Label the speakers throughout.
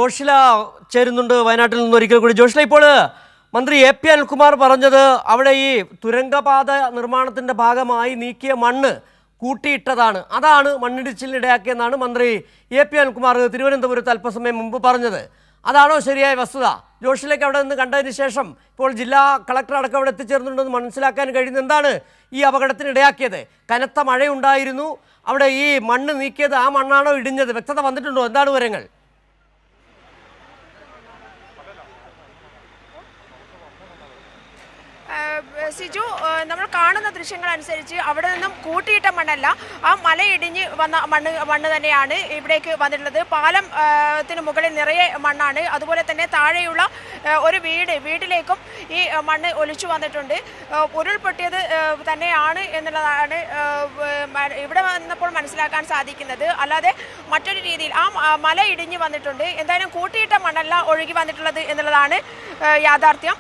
Speaker 1: ജോഷില ചേരുന്നുണ്ട് വയനാട്ടിൽ നിന്ന് ഒരിക്കൽ കൂടി. ജോഷില, ഇപ്പോൾ മന്ത്രി എ.പി. അനിൽകുമാർ പറഞ്ഞത് അവിടെ ഈ തുരങ്കപാത നിർമ്മാണത്തിൻ്റെ ഭാഗമായി നീക്കിയ മണ്ണ് കൂട്ടിയിട്ടതാണ്, അതാണ് മണ്ണിടിച്ചിലിനിടയാക്കിയെന്നാണ് മന്ത്രി എ.പി. അനിൽകുമാർ തിരുവനന്തപുരത്ത് അല്പസമയം മുമ്പ് പറഞ്ഞത്. അതാണോ ശരിയായ വസ്തുത? ജോഷിലേക്ക് അവിടെ നിന്ന് കണ്ടതിന് ശേഷം ഇപ്പോൾ ജില്ലാ കളക്ടർ അടക്കം അവിടെ എത്തിച്ചേർന്നുണ്ടെന്ന് മനസ്സിലാക്കാൻ കഴിയുന്നത് എന്താണ് ഈ അപകടത്തിനിടയാക്കിയത്? കനത്ത മഴയുണ്ടായിരുന്നു, അവിടെ ഈ മണ്ണ് നീക്കിയത് ആ മണ്ണാണോ ഇടിഞ്ഞത്? വ്യക്തത വന്നിട്ടുണ്ടോ? എന്താണ് വിവരങ്ങൾ?
Speaker 2: സിജു, നമ്മൾ കാണുന്ന ദൃശ്യങ്ങൾ അനുസരിച്ച് അവിടെ നിന്നും കൂട്ടിയിട്ട മണ്ണല്ല, ആ മലയിടിഞ്ഞ് വന്ന മണ്ണ് തന്നെയാണ് ഇവിടേക്ക് വന്നിട്ടുള്ളത്. പാലത്തിന് മുകളിൽ നിറയെ മണ്ണാണ്. അതുപോലെ തന്നെ താഴെയുള്ള ഒരു വീട്ടിലേക്കും ഈ മണ്ണ് ഒലിച്ചു വന്നിട്ടുണ്ട്. ഉരുൾപൊട്ടിയത് തന്നെയാണ് എന്നുള്ളതാണ് ഇവിടെ വന്നപ്പോൾ മനസ്സിലാക്കാൻ സാധിക്കുന്നത്. അല്ലാതെ മറ്റൊരു രീതിയിൽ ആ മല ഇടിഞ്ഞ് വന്നിട്ടുണ്ട്. എന്തായാലും കൂട്ടിയിട്ട മണ്ണല്ല ഒഴുകി വന്നിട്ടുള്ളത് എന്നുള്ളതാണ് യാഥാർത്ഥ്യം.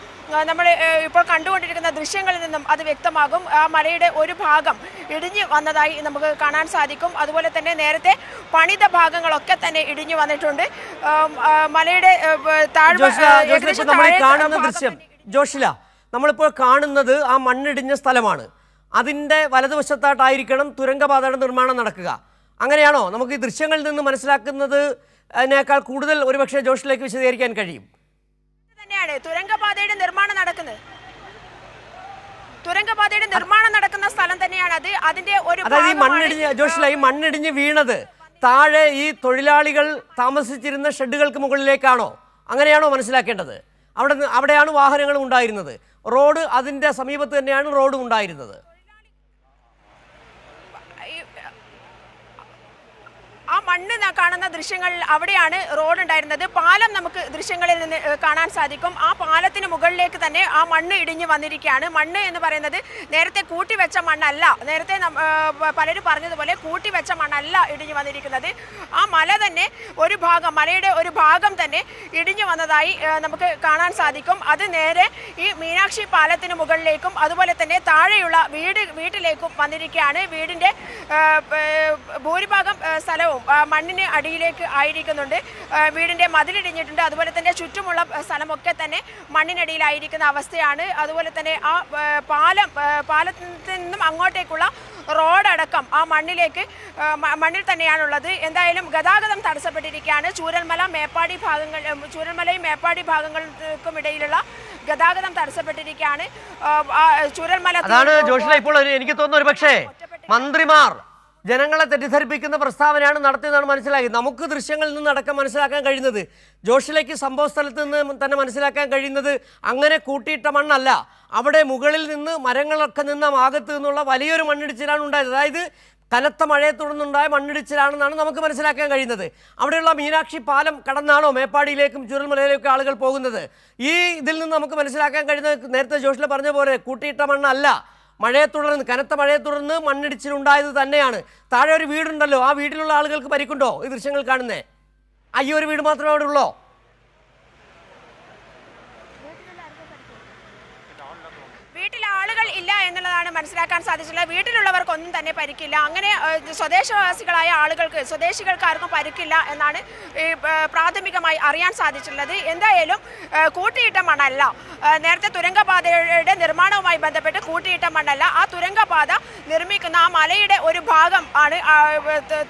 Speaker 2: നമ്മൾ ഇപ്പോൾ കണ്ടുകൊണ്ടിരിക്കുന്ന ദൃശ്യങ്ങളിൽ നിന്നും അത് വ്യക്തമാകും. ആ മലയുടെ ഒരു ഭാഗം ഇടിഞ്ഞു വന്നതായി നമുക്ക് കാണാൻ സാധിക്കും. അതുപോലെ തന്നെ നേരത്തെ പണിത ഭാഗങ്ങളൊക്കെ തന്നെ ഇടിഞ്ഞു വന്നിട്ടുണ്ട്. മലയുടെ
Speaker 1: ജോഷില, നമ്മളിപ്പോൾ കാണുന്നത് ആ മണ്ണിടിഞ്ഞ സ്ഥലമാണ്. അതിൻ്റെ വലതുവശത്തായിട്ടായിരിക്കണം തുരങ്കപാതയുടെ നിർമ്മാണം നടക്കുക. അങ്ങനെയാണോ നമുക്ക് ഈ ദൃശ്യങ്ങളിൽ നിന്ന് മനസ്സിലാക്കുന്നത്? അതിനേക്കാൾ കൂടുതൽ ഒരുപക്ഷെ ജോഷിലേക്ക് വിശദീകരിക്കാൻ കഴിയും.
Speaker 2: തുരങ്കപാതയുടെ നിർമ്മാണം നടക്കുന്നത്, തുരങ്കപാതയുടെ നിർമ്മാണം നടക്കുന്ന സ്ഥലം തന്നെയാണ് അത്. അതിന്റെ ഒരു
Speaker 1: ഈ മണ്ണിടിഞ്ഞ് വീണത് താഴെ ഈ തൊഴിലാളികൾ താമസിച്ചിരുന്ന ഷെഡുകൾക്ക് മുകളിലേക്കാണോ? അങ്ങനെയാണോ മനസ്സിലാക്കേണ്ടത്? അവിടെയാണ് വാഹനങ്ങളും ഉണ്ടായിരുന്നത്. റോഡ് അതിന്റെ സമീപത്ത് തന്നെയാണ് റോഡും ഉണ്ടായിരുന്നത്.
Speaker 2: ആ മണ്ണ് കാണുന്ന ദൃശ്യങ്ങളിൽ അവിടെയാണ് റോഡ് ഉണ്ടായിരുന്നത്. പാലം നമുക്ക് ദൃശ്യങ്ങളിൽ നിന്ന് കാണാൻ സാധിക്കും. ആ പാലത്തിന് മുകളിലേക്ക് തന്നെ ആ മണ്ണ് ഇടിഞ്ഞ് വന്നിരിക്കുകയാണ്. മണ്ണ് എന്ന് പറയുന്നത് നേരത്തെ കൂട്ടിവെച്ച മണ്ണല്ല. നേരത്തെ പലരും പറഞ്ഞതുപോലെ കൂട്ടിവെച്ച മണ്ണല്ല ഇടിഞ്ഞു വന്നിരിക്കുന്നത്. ആ മല തന്നെ ഒരു ഭാഗം, മലയുടെ ഒരു ഭാഗം തന്നെ ഇടിഞ്ഞു വന്നതായി നമുക്ക് കാണാൻ സാധിക്കും. അത് നേരെ ഈ മീനാക്ഷി പാലത്തിന് മുകളിലേക്കും അതുപോലെ തന്നെ താഴെയുള്ള വീട്ടിലേക്കും വന്നിരിക്കുകയാണ്. വീടിൻ്റെ ഭൂരിഭാഗം സ്ഥലവും മണ്ണിന് അടിയിലേക്ക് ആയിരിക്കുന്നുണ്ട്. വീടിൻ്റെ മതിലിടിഞ്ഞിട്ടുണ്ട്. അതുപോലെ തന്നെ ചുറ്റുമുള്ള സ്ഥലമൊക്കെ തന്നെ മണ്ണിനടിയിലായിരിക്കുന്ന അവസ്ഥയാണ്. അതുപോലെ തന്നെ ആ പാലത്തിൽ നിന്നും അങ്ങോട്ടേക്കുള്ള റോഡടക്കം ആ മണ്ണിൽ തന്നെയാണുള്ളത്. എന്തായാലും ഗതാഗതം തടസ്സപ്പെട്ടിരിക്കുകയാണ്. ചൂരൽമലയും മേപ്പാടി ഭാഗങ്ങൾക്കും ഇടയിലുള്ള ഗതാഗതം തടസ്സപ്പെട്ടിരിക്കുകയാണ്. ചൂരൽമല
Speaker 1: ഇപ്പോൾ എനിക്ക് തോന്നുന്നു ഒരു പക്ഷേ മന്ത്രിമാർ ജനങ്ങളെ തെറ്റിദ്ധരിപ്പിക്കുന്ന പ്രസ്താവനയാണ് നടത്തിയതാണ് മനസ്സിലാക്കി. നമുക്ക് ദൃശ്യങ്ങളിൽ നിന്നടക്കം മനസ്സിലാക്കാൻ കഴിയുന്നത്, ജോഷിലേക്ക് സംഭവ സ്ഥലത്ത് നിന്ന് തന്നെ മനസ്സിലാക്കാൻ കഴിയുന്നത് അങ്ങനെ കൂട്ടിയിട്ട മണ്ണല്ല. അവിടെ മുകളിൽ നിന്ന് മരങ്ങളൊക്കെ നിന്ന ഭാഗത്ത് നിന്നുള്ള വലിയൊരു മണ്ണിടിച്ചിലാണ് ഉണ്ടായത്. അതായത് കനത്ത മഴയെ തുടർന്നുണ്ടായ മണ്ണിടിച്ചിലാണെന്നാണ് നമുക്ക് മനസ്സിലാക്കാൻ കഴിയുന്നത്. അവിടെയുള്ള മീനാക്ഷി പാലം കടന്നാണോ മേപ്പാടിയിലേക്കും ചുരൽമലയിലേക്കും ആളുകൾ പോകുന്നത്? ഈ ഇതിൽ നിന്ന് നമുക്ക് മനസ്സിലാക്കാൻ കഴിയുന്നത്, നേരത്തെ ജോഷില പറഞ്ഞ പോലെ കൂട്ടിയിട്ട മണ്ണല്ല, കനത്ത മഴയെ തുടർന്ന് മണ്ണിടിച്ചിലുണ്ടായത് തന്നെയാണ്. താഴെ ഒരു വീടുണ്ടല്ലോ, ആ വീട്ടിലുള്ള ആളുകൾക്ക് പരിക്കുണ്ടോ? ഈ ദൃശ്യങ്ങൾ കാണുന്നേ ഈ ഒരു വീട് മാത്രമേ അവിടെ ഉള്ളോ?
Speaker 2: വീട്ടിൽ ആളുകൾ ഇല്ല എന്നുള്ളതാണ് മനസ്സിലാക്കാൻ സാധിച്ചിട്ടുള്ളത്. വീട്ടിലുള്ളവർക്കൊന്നും തന്നെ പരിക്കില്ല. അങ്ങനെ സ്വദേശവാസികളായ സ്വദേശികൾക്ക് ആർക്കും പരിക്കില്ല എന്നാണ് പ്രാഥമികമായി അറിയാൻ സാധിച്ചിട്ടുള്ളത്. എന്തായാലും കൂട്ടിയിട്ട മണ്ണല്ല. നേരത്തെ തുരങ്കപാതയുടെ നിർമ്മാണവുമായി ബന്ധപ്പെട്ട് കൂട്ടിയിട്ട മണ്ണല്ല. ആ തുരങ്കപാത നിർമ്മിക്കുന്ന ആ മലയുടെ ഒരു ഭാഗം ആണ്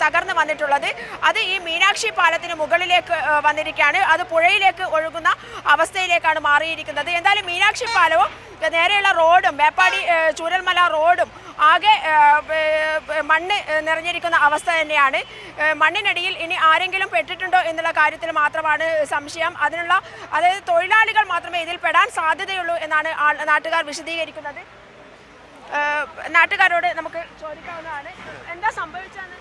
Speaker 2: തകർന്നു വന്നിട്ടുള്ളത്. അത് ഈ മീനാക്ഷി പാലത്തിന് മുകളിലേക്ക് വന്നിരിക്കുകയാണ്. അത് പുഴയിലേക്ക് ഒഴുകുന്ന അവസ്ഥയിലേക്കാണ് മാറിയിരിക്കുന്നത്. എന്തായാലും മീനാക്ഷി പാലവും നേരെയുള്ള റോഡും ചൂരൽമല റോഡും ആകെ മണ്ണ് നിറഞ്ഞിരിക്കുന്ന അവസ്ഥ തന്നെയാണ്. മണ്ണിനടിയിൽ ഇനി ആരെങ്കിലും പെട്ടിട്ടുണ്ടോ എന്നുള്ള കാര്യത്തിൽ മാത്രമാണ് സംശയം. അതായത് തൊഴിലാളികൾ മാത്രമേ ഇതിൽ പെടാൻ സാധ്യതയുള്ളൂ എന്നാണ് നാട്ടുകാർ വിശദീകരിക്കുന്നത്. നാട്ടുകാരോട് നമുക്ക് ചോദിക്കാവുന്നതാണ്, എന്താ സംഭവിച്ചത്?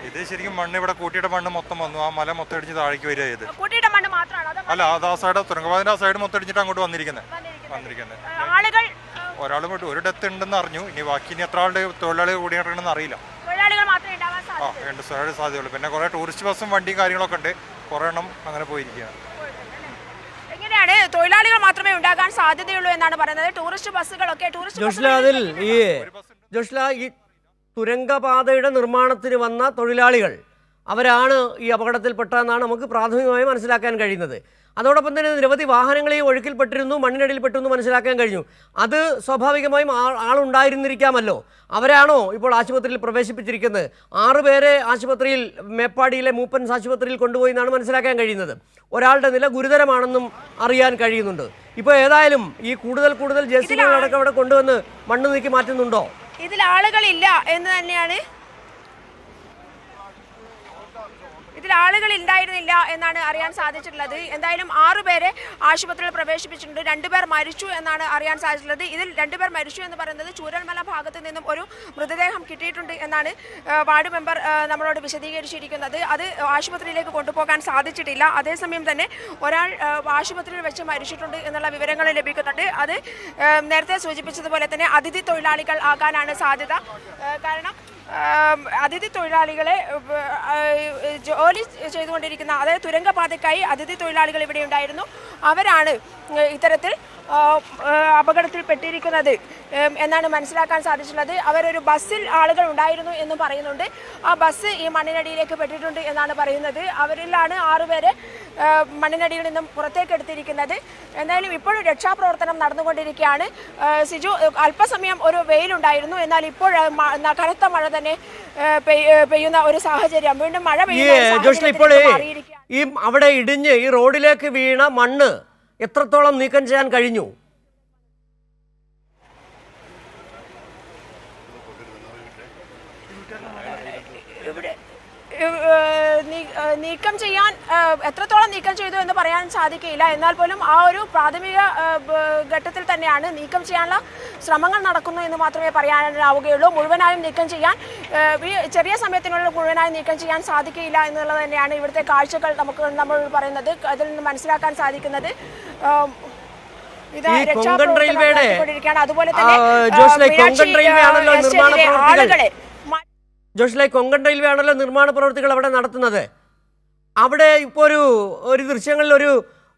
Speaker 3: ഇത് ശരിക്കും മണ്ണ് ഇവിടെ കൂട്ടിയിട്ട മണ്ണ് മൊത്തം വന്നു. ആ മല മൊത്തം അടിച്ച് താഴേക്ക് വരിക ചെയ്ത്.
Speaker 2: കൂട്ടിയിട്ട മണ്ണ് മാത്രമാണോ?
Speaker 3: അല്ല, അത് ആ സൈഡ് തുരങ്കപാതയുടെ ആ സൈഡ് മൊത്തം അടിച്ചിട്ട് അങ്ങോട്ട് വന്നിരിക്കുന്നത്. ഒരാൾ ഒരു ഡെത്ത് ഉണ്ടെന്ന് അറിഞ്ഞു. ഇനി ബാക്കി എത്ര ആളുടെ തൊഴിലാളികൾ കൂടിയിട്ടുണ്ടെന്ന് അറിയില്ല. സാധ്യതയുള്ളൂ. പിന്നെ കുറെ ടൂറിസ്റ്റ് ബസ്സും വണ്ടിയും കാര്യങ്ങളൊക്കെ ഉണ്ട്. കുറെ എണ്ണം അങ്ങനെ പോയിരിക്കുകയാണ്.
Speaker 2: എങ്ങനെയാണ് തൊഴിലാളികൾ മാത്രമേ ഉണ്ടാകാൻ സാധ്യതയുള്ളൂ എന്നാണ് പറയുന്നത്. ടൂറിസ്റ്റ് ബസ്സുകളൊക്കെ
Speaker 1: ഈ തുരങ്കപാതയുടെ നിർമ്മാണത്തിന് വന്ന തൊഴിലാളികൾ അവരാണ് ഈ അപകടത്തിൽപ്പെട്ടതെന്നാണ് നമുക്ക് പ്രാഥമികമായി മനസ്സിലാക്കാൻ കഴിയുന്നത്. അതോടൊപ്പം തന്നെ നിരവധി വാഹനങ്ങൾ ഈ ഒഴുക്കിൽപ്പെട്ടിരുന്നു, മണ്ണിനടിയിൽപ്പെട്ടു എന്ന് മനസ്സിലാക്കാൻ കഴിഞ്ഞു. അത് സ്വാഭാവികമായും ആളുണ്ടായിരുന്നിരിക്കാമല്ലോ. അവരാണോ ഇപ്പോൾ ആശുപത്രിയിൽ പ്രവേശിപ്പിച്ചിരിക്കുന്നത്? 6 പേരെ ആശുപത്രിയിൽ, മേപ്പാടിയിലെ മൂപ്പൻസ് ആശുപത്രിയിൽ കൊണ്ടുപോയി എന്നാണ് മനസ്സിലാക്കാൻ കഴിയുന്നത്. ഒരാളുടെ നില ഗുരുതരമാണെന്നും അറിയാൻ കഴിയുന്നുണ്ട്. ഇപ്പോൾ ഏതായാലും ഈ കൂടുതൽ JCB അടക്കം അവിടെ കൊണ്ടുവന്ന് മണ്ണ് നീക്കി മാറ്റുന്നുണ്ടോ?
Speaker 2: ഇതിൽ ആളുകളില്ല എന്ന് തന്നെയാണ്, ഇതിൽ ആളുകൾ ഉണ്ടായിരുന്നില്ല എന്നാണ് അറിയാൻ സാധിച്ചിട്ടുള്ളത്. എന്തായാലും 6 പേരെ ആശുപത്രിയിൽ പ്രവേശിപ്പിച്ചിട്ടുണ്ട്. 2 പേർ മരിച്ചു എന്നാണ് അറിയാൻ സാധിച്ചിട്ടുള്ളത്. ഇതിൽ 2 പേർ മരിച്ചു എന്ന് പറയുന്നത് ചൂരൽമല ഭാഗത്ത് നിന്നും ഒരു മൃതദേഹം കിട്ടിയിട്ടുണ്ട് എന്നാണ് വാർഡ് മെമ്പർ നമ്മളോട് വിശദീകരിച്ചിരിക്കുന്നത്. അത് ആശുപത്രിയിലേക്ക് കൊണ്ടുപോകാൻ സാധിച്ചിട്ടില്ല. അതേസമയം തന്നെ ഒരാൾ ആശുപത്രിയിൽ വെച്ച് മരിച്ചിട്ടുണ്ട് എന്നുള്ള വിവരങ്ങൾ ലഭിക്കുന്നുണ്ട്. അത് നേരത്തെ സൂചിപ്പിച്ചതുപോലെ തന്നെ അതിഥി തൊഴിലാളികൾ ആകാനാണ് സാധ്യത. കാരണം അതിഥി തൊഴിലാളികളെ ജോലി ചെയ്തുകൊണ്ടിരിക്കുന്ന, അതായത് തുരങ്കപാതയ്ക്കായി അതിഥി തൊഴിലാളികൾ ഇവിടെ ഉണ്ടായിരുന്നു. അവരാണ് ഇത്തരത്തിൽ അപകടത്തിൽപ്പെട്ടിരിക്കുന്നത് എന്നാണ് മനസ്സിലാക്കാൻ സാധിച്ചിട്ടുള്ളത്. അവരൊരു ബസ്സിൽ ആളുകൾ ഉണ്ടായിരുന്നു എന്ന് പറയുന്നുണ്ട്. ആ ബസ് ഈ മണ്ണിനടിയിലേക്ക് പെട്ടിട്ടുണ്ട് എന്നാണ് പറയുന്നത്. അവരിലാണ് 6 പേരെ മണ്ണിനടിയിൽ നിന്നും പുറത്തേക്ക് എടുത്തിരിക്കുന്നത്. എന്തായാലും ഇപ്പോഴും രക്ഷാപ്രവർത്തനം നടന്നുകൊണ്ടിരിക്കുകയാണ്. സിജു, അല്പസമയം ഒരു വെയിലുണ്ടായിരുന്നു, എന്നാൽ ഇപ്പോൾ കനത്ത മഴ തന്നെ പെയ്യുന്ന ഒരു സാഹചര്യം, വീണ്ടും മഴ പെയ്യുന്ന
Speaker 1: ഈ അവിടെ ഇടിഞ്ഞ് ഈ റോഡിലേക്ക് വീണ മണ്ണ് എത്രത്തോളം നീക്കം ചെയ്യാൻ കഴിഞ്ഞു?
Speaker 2: നീക്കം ചെയ്യാൻ എത്രത്തോളം നീക്കം ചെയ്തു എന്ന് പറയാൻ സാധിക്കില്ല. എന്നാൽ പോലും ആ ഒരു പ്രാഥമിക ഘട്ടത്തിൽ തന്നെയാണ്. നീക്കം ചെയ്യാനുള്ള ശ്രമങ്ങൾ നടക്കുന്നു എന്ന് മാത്രമേ പറയാനാവുകയുള്ളൂ. മുഴുവനായും നീക്കം ചെയ്യാൻ, ഈ ചെറിയ സമയത്തിനുള്ളിൽ മുഴുവനായും നീക്കം ചെയ്യാൻ സാധിക്കില്ല എന്നുള്ളത് തന്നെയാണ് ഇവിടുത്തെ കാഴ്ചകൾ നമ്മൾ പറയുന്നത്. അതിൽ നിന്ന് മനസ്സിലാക്കാൻ സാധിക്കുന്നത് അതുപോലെ തന്നെ
Speaker 1: ജോഷ്ലെ, കൊങ്കൺ റെയിൽവേ ആണല്ലോ നിർമ്മാണ പ്രവൃത്തികൾ അവിടെ നടത്തുന്നത്. അവിടെ ഇപ്പോൾ ഒരു ദൃശ്യങ്ങളിൽ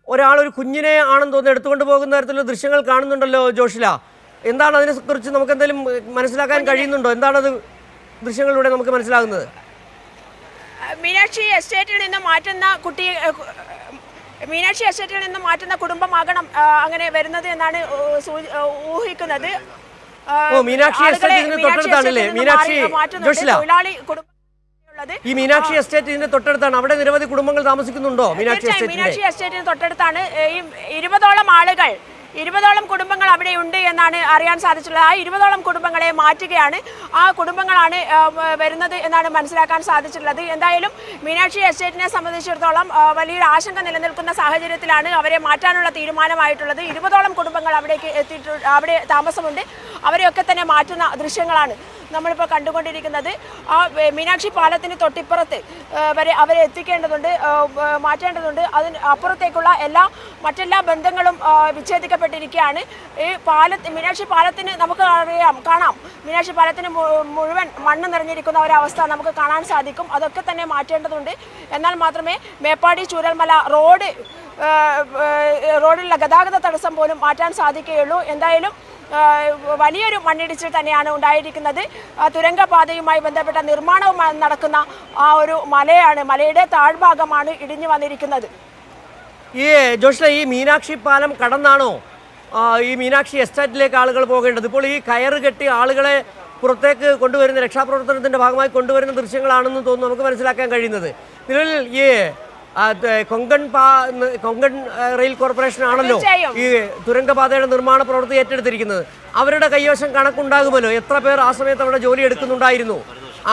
Speaker 1: ഒരാൾ ഒരു കുഞ്ഞിനെ ആണെന്ന് തോന്നുന്നു എടുത്തുകൊണ്ട് പോകുന്ന തരത്തിലുള്ള ദൃശ്യങ്ങൾ കാണുന്നുണ്ടല്ലോ ജോഷില. എന്താണ് അതിനെക്കുറിച്ച് നമുക്ക് എന്തെങ്കിലും മനസ്സിലാക്കാൻ കഴിയുന്നുണ്ടോ? എന്താണത് ദൃശ്യങ്ങളിലൂടെ നമുക്ക് മനസ്സിലാകുന്നത്?
Speaker 2: മീനാക്ഷി എസ്റ്റേറ്റിൽ നിന്ന് മാറ്റുന്ന കുടുംബമാകണം അങ്ങനെ വരുന്നത് എന്നാണ് ഊഹിക്കുന്നത്.
Speaker 1: മീനാക്ഷി എസ്റ്റേറ്റിന് തൊട്ടടുത്താണല്ലേ മീനാക്ഷി ജോഷില? ഈ മീനാക്ഷി എസ്റ്റേറ്റ് ഇതിന്റെ തൊട്ടടുത്താണ്. അവിടെ നിരവധി കുടുംബങ്ങൾ താമസിക്കുന്നുണ്ടോ? മീനാക്ഷി
Speaker 2: എസ്റ്റേറ്റിന് തൊട്ടടുത്താണ്. 20ഓളം കുടുംബങ്ങൾ അവിടെ ഉണ്ട് എന്നാണ് അറിയാൻ സാധിച്ചിട്ടുള്ളത്. ആ 20ഓളം കുടുംബങ്ങളെ മാറ്റുകയാണ്. ആ കുടുംബങ്ങളാണ് വരുന്നത് എന്നാണ് മനസ്സിലാക്കാൻ സാധിച്ചിട്ടുള്ളത്. എന്തായാലും മീനാക്ഷി എസ്റ്റേറ്റിനെ സംബന്ധിച്ചിടത്തോളം വലിയൊരു ആശങ്ക നിലനിൽക്കുന്ന സാഹചര്യത്തിലാണ് അവരെ മാറ്റാനുള്ള തീരുമാനമായിട്ടുള്ളത്. 20ഓളം കുടുംബങ്ങൾ അവിടെ താമസമുണ്ട്. അവരെയൊക്കെ തന്നെ മാറ്റുന്ന ദൃശ്യങ്ങളാണ് നമ്മളിപ്പോൾ കണ്ടുകൊണ്ടിരിക്കുന്നത്. ആ മീനാക്ഷി പാലത്തിന് തൊട്ടിപ്പുറത്ത് വരെ അവരെ എത്തിക്കേണ്ടതുണ്ട്, മാറ്റേണ്ടതുണ്ട്. അതിന് അപ്പുറത്തേക്കുള്ള മറ്റെല്ലാ ബന്ധങ്ങളും വിച്ഛേദിക്കപ്പെട്ടിരിക്കുകയാണ്. ഈ മീനാക്ഷി പാലത്തിന് നമുക്ക് കാണാം, മീനാക്ഷി പാലത്തിന് മുഴുവൻ മണ്ണ് നിറഞ്ഞിരിക്കുന്ന ഒരവസ്ഥ നമുക്ക് കാണാൻ സാധിക്കും. അതൊക്കെ തന്നെ മാറ്റേണ്ടതുണ്ട്. എന്നാൽ മാത്രമേ മേപ്പാടി ചൂരൽമല റോഡിലുള്ള ഗതാഗത തടസ്സം പോലും മാറ്റാൻ സാധിക്കുകയുള്ളൂ. എന്തായാലും വലിയൊരു മണ്ണിടിച്ചിൽ തന്നെയാണ് ഉണ്ടായിരിക്കുന്നത്. തുരങ്കപാതയുമായി ബന്ധപ്പെട്ട നിർമ്മാണവും നടക്കുന്ന ആ ഒരു മലയുടെ താഴ്ഭാഗമാണ് ഇടിഞ്ഞു വന്നിരിക്കുന്നത്.
Speaker 1: ഈ ജോഷ്ല, ഈ മീനാക്ഷി പാലം കടന്നാണോ ഈ മീനാക്ഷി എസ്റ്റേറ്റിലേക്ക് ആളുകൾ പോകേണ്ടത്? ഇപ്പോൾ ഈ കയറ് കെട്ടി ആളുകളെ പുറത്തേക്ക് കൊണ്ടുവരുന്ന, രക്ഷാപ്രവർത്തനത്തിന്റെ ഭാഗമായി കൊണ്ടുവരുന്ന ദൃശ്യങ്ങളാണെന്ന് തോന്നുന്നു നമുക്ക് മനസ്സിലാക്കാൻ കഴിയുന്നത്. നിലവിൽ ഈ കൊങ്കൺ റെയിൽ കോർപ്പറേഷൻ ആണല്ലോ ഈ തുരങ്കപാതയുടെ നിർമ്മാണ പ്രവൃത്തി ഏറ്റെടുത്തിരിക്കുന്നത്. അവരുടെ കൈവശം കണക്കുണ്ടാകുമല്ലോ. എത്ര പേർ ആ സമയത്ത് അവിടെ ജോലി എടുക്കുന്നുണ്ടായിരുന്നു?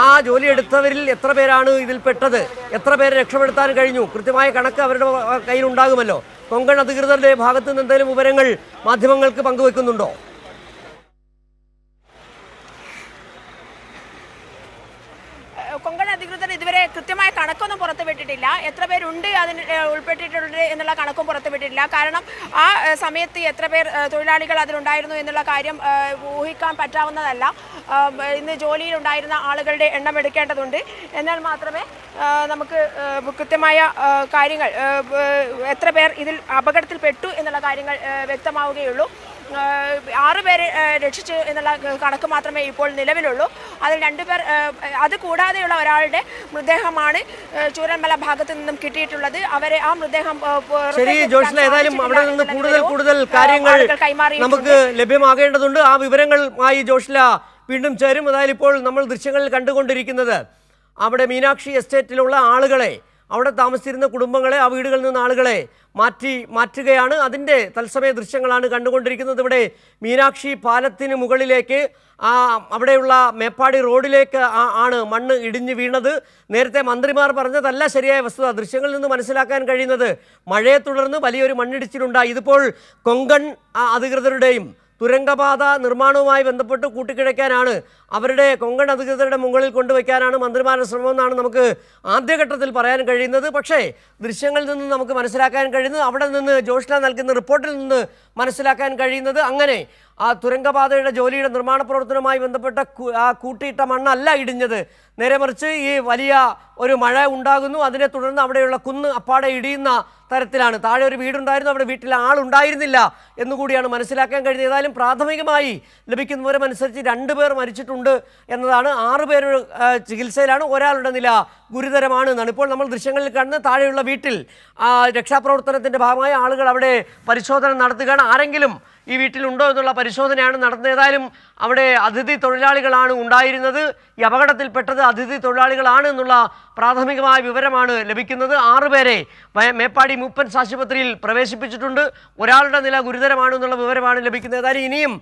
Speaker 1: ആ ജോലി എടുത്തവരിൽ എത്ര പേരാണ് ഇതിൽപ്പെട്ടത്? എത്ര പേരെ രക്ഷപ്പെടുത്താൻ കഴിഞ്ഞു? കൃത്യമായ കണക്ക് അവരുടെ കയ്യിലുണ്ടാകുമല്ലോ. കൊങ്കൺ അധികൃതരുടെ ഭാഗത്ത് നിന്ന് എന്തെങ്കിലും വിവരങ്ങൾ മാധ്യമങ്ങൾക്ക് പങ്കുവെക്കുന്നുണ്ടോ?
Speaker 2: കൊങ്കൺ അധികൃതർ ഇതുവരെ കൃത്യമായ കണക്കൊന്നും പുറത്തുവിട്ടിട്ടില്ല. എത്ര പേരുണ്ട് അതിന് ഉൾപ്പെട്ടിട്ടുണ്ട് എന്നുള്ള കണക്കും പുറത്തുവിട്ടിട്ടില്ല. കാരണം ആ സമയത്ത് എത്ര പേർ തൊഴിലാളികൾ അതിലുണ്ടായിരുന്നു എന്നുള്ള കാര്യം ഊഹിക്കാൻ പറ്റാവുന്നതല്ല. ഇന്ന് ജോലിയിലുണ്ടായിരുന്ന ആളുകളുടെ എണ്ണം എടുക്കേണ്ടതുണ്ട്. എന്നാൽ മാത്രമേ നമുക്ക് കൃത്യമായ കാര്യങ്ങൾ എത്ര പേർ ഇതിൽ അപകടത്തിൽപ്പെട്ടു എന്നുള്ള കാര്യങ്ങൾ വ്യക്തമാവുകയുള്ളൂ. 6 പേരെ രക്ഷിച്ചു എന്നുള്ള കണക്ക് മാത്രമേ ഇപ്പോൾ നിലവിലുള്ളൂ. അതിൽ 2 പേർ, അത് കൂടാതെയുള്ള ഒരാളുടെ മൃതദേഹമാണ് ചൂരൽമല ഭാഗത്തു നിന്നും കിട്ടിയിട്ടുള്ളത്. അവരെ ആ മൃതദേഹം
Speaker 1: ശരി ജോഷ്ല, ഏതായാലും അവിടെ നിന്ന് കൂടുതൽ കാര്യങ്ങൾ നമുക്ക് ലഭ്യമാകേണ്ടതുണ്ട്. ആ വിവരങ്ങളുമായി ജോഷ്ല വീണ്ടും ചേരും. അതായത് ഇപ്പോൾ നമ്മൾ ദൃശ്യങ്ങളിൽ കണ്ടുകൊണ്ടിരിക്കുന്നത് അവിടെ മീനാക്ഷി എസ്റ്റേറ്റിലുള്ള ആളുകളെ, അവിടെ താമസിച്ചിരുന്ന കുടുംബങ്ങളെ, ആ വീടുകളിൽ നിന്ന് ആളുകളെ മാറ്റുകയാണ്. അതിൻ്റെ തത്സമയ ദൃശ്യങ്ങളാണ് കണ്ടുകൊണ്ടിരിക്കുന്നത്. ഇവിടെ മീനാക്ഷി പാലത്തിന് മുകളിലേക്ക് അവിടെയുള്ള മേപ്പാടി റോഡിലേക്ക് ആണ് മണ്ണ് ഇടിഞ്ഞു വീണത്. നേരത്തെ മന്ത്രിമാർ പറഞ്ഞതല്ല ശരിയായ വസ്തുത. ദൃശ്യങ്ങളിൽ നിന്ന് മനസ്സിലാക്കാൻ കഴിയുന്നത് മഴയെ തുടർന്ന് വലിയൊരു മണ്ണിടിച്ചിലുണ്ടായി. ഇതിപ്പോൾ കൊങ്കൺ അധികൃതരുടെയും തുരങ്കപാത നിർമ്മാണവുമായി ബന്ധപ്പെട്ട് കൂട്ടിക്കിഴയ്ക്കാനാണ്, അവരുടെ കൊങ്കൺ അധികൃതരുടെ മുകളിൽ കൊണ്ടുവയ്ക്കാനാണ് മന്ത്രിമാരുടെ ശ്രമമെന്നാണ് നമുക്ക് ആദ്യഘട്ടത്തിൽ പറയാൻ കഴിയുന്നത്. പക്ഷേ ദൃശ്യങ്ങളിൽ നിന്ന് നമുക്ക് മനസ്സിലാക്കാൻ കഴിയുന്നത്, അവിടെ നിന്ന് ജോഷ്ല നൽകുന്ന റിപ്പോർട്ടിൽ നിന്ന് മനസ്സിലാക്കാൻ കഴിയുന്നത്, അങ്ങനെ ആ തുരങ്കപാതയുടെ ജോലിയുടെ നിർമ്മാണ പ്രവർത്തനവുമായി ബന്ധപ്പെട്ട കൂട്ടിയിട്ട മണ്ണല്ല ഇടിഞ്ഞത്. നേരെ മറിച്ച് ഈ വലിയ ഒരു മഴ ഉണ്ടാകുന്നു, അതിനെ തുടർന്ന് അവിടെയുള്ള കുന്ന് അപ്പാടെ ഇടിയുന്ന തരത്തിലാണ്. താഴെ ഒരു വീടുണ്ടായിരുന്നു, അവിടെ വീട്ടിൽ ആളുണ്ടായിരുന്നില്ല എന്നുകൂടിയാണ് മനസ്സിലാക്കാൻ കഴിയുന്നത്. ഏതായാലും പ്രാഥമികമായി ലഭിക്കുന്ന വിവരമനുസരിച്ച് 2 പേർ മരിച്ചിട്ടുണ്ട് എന്നതാണ്. 6 പേർ ചികിത്സയിലാണ്, ഒരാളുടെ നില ഗുരുതരമാണ് എന്നാണ് ഇപ്പോൾ നമ്മൾ ദൃശ്യങ്ങളിൽ കാണുന്ന. താഴെയുള്ള വീട്ടിൽ രക്ഷാപ്രവർത്തനത്തിൻ്റെ ഭാഗമായി ആളുകൾ അവിടെ പരിശോധന നടത്തുകയാണ്. ആരെങ്കിലും ഈ വീട്ടിലുണ്ടോ എന്നുള്ള പരിശോധനയാണ് നടത്തുന്നത്. ഏതായാലും അവിടെ അതിഥി തൊഴിലാളികളാണ് ഉണ്ടായിരുന്നത്. ഈ അപകടത്തിൽപ്പെട്ടത് അതിഥി തൊഴിലാളികളാണ് എന്നുള്ള പ്രാഥമികമായ വിവരമാണ് ലഭിക്കുന്നത്. 6 പേരെ മേപ്പാടി മൂപ്പൻസ് ആശുപത്രിയിൽ പ്രവേശിപ്പിച്ചിട്ടുണ്ട്. ഒരാളുടെ നില ഗുരുതരമാണ് എന്നുള്ള വിവരമാണ് ലഭിക്കുന്നത്. ഏതായാലും ഇനിയും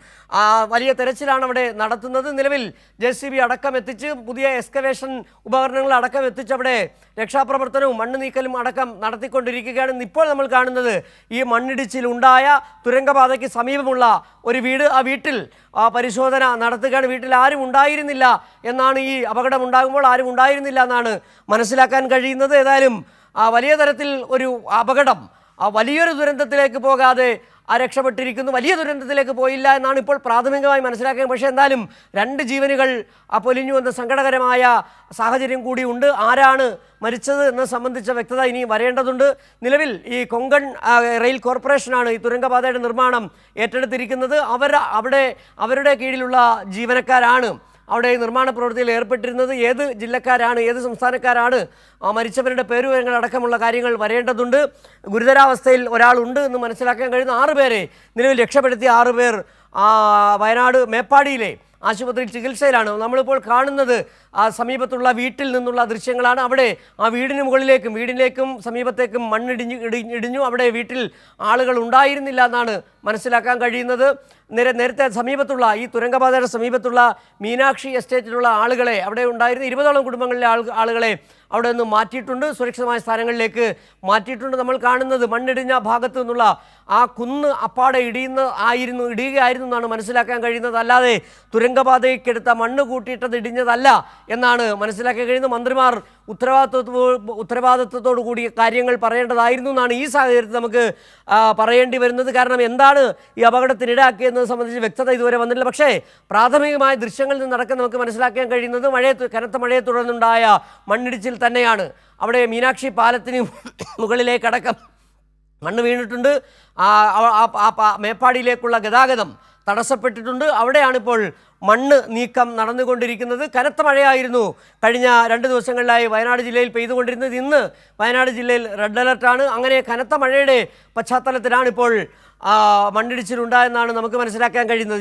Speaker 1: വലിയ തെരച്ചിലാണ് അവിടെ നടത്തുന്നത്. നിലവിൽ JCB അടക്കം എത്തിച്ച്, പുതിയ എക്സ്കവേഷൻ ഉപകരണങ്ങൾ അടക്കം എത്തിച്ച് അവിടെ രക്ഷാപ്രവർത്തനവും മണ്ണ് നീക്കലും അടക്കം നടത്തിക്കൊണ്ടിരിക്കുകയാണ്. ഇപ്പോൾ നമ്മൾ കാണുന്നത് ഈ മണ്ണിടിച്ചിലുണ്ടായ തുരങ്കപാതയ്ക്ക് സമീപമുള്ള ഒരു വീട്. ആ വീട്ടിൽ പരിശോധന നടത്തുകയാണ്. വീട്ടിൽ ആരും ഉണ്ടായിരുന്നില്ല എന്നാണ്, ഈ അപകടം ഉണ്ടാകുമ്പോൾ ആരും ഉണ്ടായിരുന്നില്ല എന്നാണ് മനസ്സിലാക്കാൻ കഴിയുന്നത്. ഏതായാലും വലിയ തരത്തിൽ ഒരു അപകടം വലിയൊരു ദുരന്തത്തിലേക്ക് പോകാതെ രക്ഷപ്പെട്ടിരിക്കുന്നു. വലിയ ദുരന്തത്തിലേക്ക് പോയില്ല എന്നാണ് ഇപ്പോൾ പ്രാഥമികമായി മനസ്സിലാക്കുന്നത്. പക്ഷേ എന്തായാലും 2 ജീവനുകൾ പൊലിഞ്ഞു എന്ന സങ്കടകരമായ സാഹചര്യം കൂടി ഉണ്ട്. ആരാണ് മരിച്ചത് എന്ന സംബന്ധിച്ച വ്യക്തത ഇനി വരേണ്ടതുണ്ട്. നിലവിൽ ഈ കൊങ്കൺ റെയിൽ കോർപ്പറേഷനാണ് ഈ തുരങ്കപാതയുടെ നിർമ്മാണം ഏറ്റെടുത്തിരിക്കുന്നത്. അവരുടെ കീഴിലുള്ള ജീവനക്കാരാണ് അവിടെ നിർമ്മാണ പ്രവൃത്തിയിൽ ഏർപ്പെട്ടിരുന്നത്. ഏത് ജില്ലക്കാരാണ്, ഏത് സംസ്ഥാനക്കാരാണ്, മരിച്ചവരുടെ പേരുവിവരങ്ങൾ അടക്കമുള്ള കാര്യങ്ങൾ വരേണ്ടതുണ്ട്. ഗുരുതരാവസ്ഥയിൽ ഒരാളുണ്ട് എന്ന് മനസ്സിലാക്കാൻ കഴിയുന്ന 6 പേരെ നിലവിൽ രക്ഷപ്പെടുത്തിയ 6 പേർ വയനാട് മേപ്പാടിയിലെ ആശുപത്രിയിൽ ചികിത്സയിലാണ്. നമ്മളിപ്പോൾ കാണുന്നത് സമീപത്തുള്ള വീട്ടിൽ നിന്നുള്ള ദൃശ്യങ്ങളാണ്. അവിടെ ആ വീടിലേക്കും സമീപത്തേക്കും മണ്ണിടിഞ്ഞു. അവിടെ വീട്ടിൽ ആളുകൾ ഉണ്ടായിരുന്നില്ല എന്നാണ് മനസ്സിലാക്കാൻ കഴിയുന്നത്. നേരത്തെ സമീപത്തുള്ള ഈ തുരങ്കപാതയുടെ സമീപത്തുള്ള മീനാക്ഷി എസ്റ്റേറ്റിലുള്ള ആളുകളെ, അവിടെ ഉണ്ടായിരുന്ന 20ഓളം കുടുംബങ്ങളിലെ ആളുകളെ അവിടെ നിന്ന് മാറ്റിയിട്ടുണ്ട്, സുരക്ഷിതമായ സ്ഥാനങ്ങളിലേക്ക് മാറ്റിയിട്ടുണ്ട്. നമ്മൾ കാണുന്നത് മണ്ണിടിഞ്ഞ ഭാഗത്തു നിന്നുള്ള ആ കുന്ന് അപ്പാടെ ഇടിയുകയായിരുന്നു എന്നാണ് മനസ്സിലാക്കാൻ കഴിയുന്നത്. അല്ലാതെ തുരങ്കപാതയ്ക്കെടുത്ത മണ്ണ് കൂട്ടിയിട്ടത് ഇടിഞ്ഞതല്ല എന്നാണ് മനസ്സിലാക്കാൻ കഴിയുന്നത്. മന്ത്രിമാർ ഉത്തരവാദിത്വത്തോടു കൂടി കാര്യങ്ങൾ പറയേണ്ടതായിരുന്നു എന്നാണ് ഈ സാഹചര്യത്തിൽ നമുക്ക് പറയേണ്ടി വരുന്നത്. കാരണം എന്താണ് ഈ അപകടത്തിനിടയാക്കിയെന്നത് സംബന്ധിച്ച് വ്യക്തത ഇതുവരെ വന്നിട്ടില്ല. പക്ഷേ പ്രാഥമികമായ ദൃശ്യങ്ങളിൽ നിന്നടക്കം നമുക്ക് മനസ്സിലാക്കാൻ കഴിയുന്നത് കനത്ത മഴയെ തുടർന്നുണ്ടായ മണ്ണിടിച്ചിൽ തന്നെയാണ്. അവിടെ മീനാക്ഷി പാലത്തിന് മുകളിലേക്കടക്കം മണ്ണ് വീണിട്ടുണ്ട്. മേപ്പാടിയിലേക്കുള്ള ഗതാഗതം തടസ്സപ്പെട്ടിട്ടുണ്ട്. അവിടെയാണിപ്പോൾ മണ്ണ് നീക്കം നടന്നുകൊണ്ടിരിക്കുന്നത്. കനത്ത മഴയായിരുന്നു കഴിഞ്ഞ 2 ദിവസങ്ങളിലായി വയനാട് ജില്ലയിൽ പെയ്തുകൊണ്ടിരുന്നത്. ഇന്ന് വയനാട് ജില്ലയിൽ റെഡ് അലർട്ടാണ്. അങ്ങനെ കനത്ത മഴയുടെ പശ്ചാത്തലത്തിലാണിപ്പോൾ മണ്ണിടിച്ചിലുണ്ടായെന്നാണ് നമുക്ക് മനസ്സിലാക്കാൻ കഴിയുന്നത്.